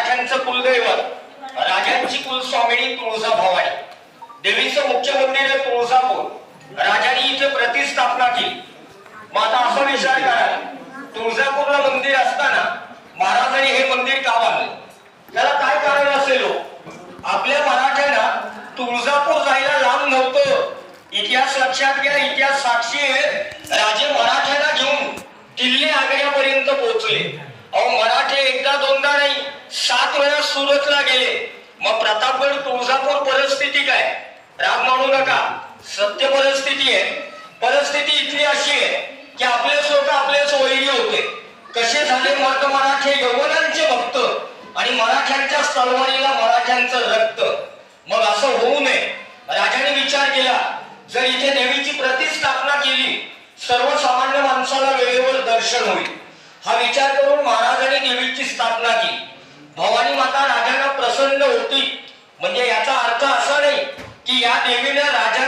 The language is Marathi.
मराठ्यांचं कुलदैवत, राजांची कुलस्वामिनी तुळजाभवानी, देवीचं मुख्य मंदिर आहे तुळजापूर. राजांनी इथे प्रतिष्ठापना केली. मग आता असा विचार करा, तुळजापूरला मंदिर असताना महाराजांनी हे मंदिर का बांधले? त्याला काय कारण असेल? आपल्या मराठ्यांना तुळजापूर जायला लांब नव्हतं. इतिहास लक्षात घ्या, इतिहास साक्षी आहे. राजे मराठ्यांना घेऊन किल्ले आग्र्यापर्यंत पोहोचले. अहो मराठे एकदा दोनदा नाही 7 वेळा सुरतला गेले. मग प्रतापगड तुळजापूर परिस्थिती काय? राग मानू नका, सत्य परिस्थिती आहे. परिस्थिती इथली अशी आहे की आपलेच लोक आपलेच वैरी होते. कसे झाले? मर्द मराठे यवनांचे भक्त आणि मराठ्यांच्या तलवारीला मराठ्यांचं रक्त. मग असं होऊ नये. राजाने विचार केला, जर इथे देवीची प्रतिष्ठापना केली सर्वसामान्य माणसाला वेळेवर दर्शन होईल. हा विचार करून महाराजांनी देवीची स्थापना केली. भवानी माता राजांना प्रसन्न होती. म्हणजे याचा अर्थ असा नाही की या देवीने राजांना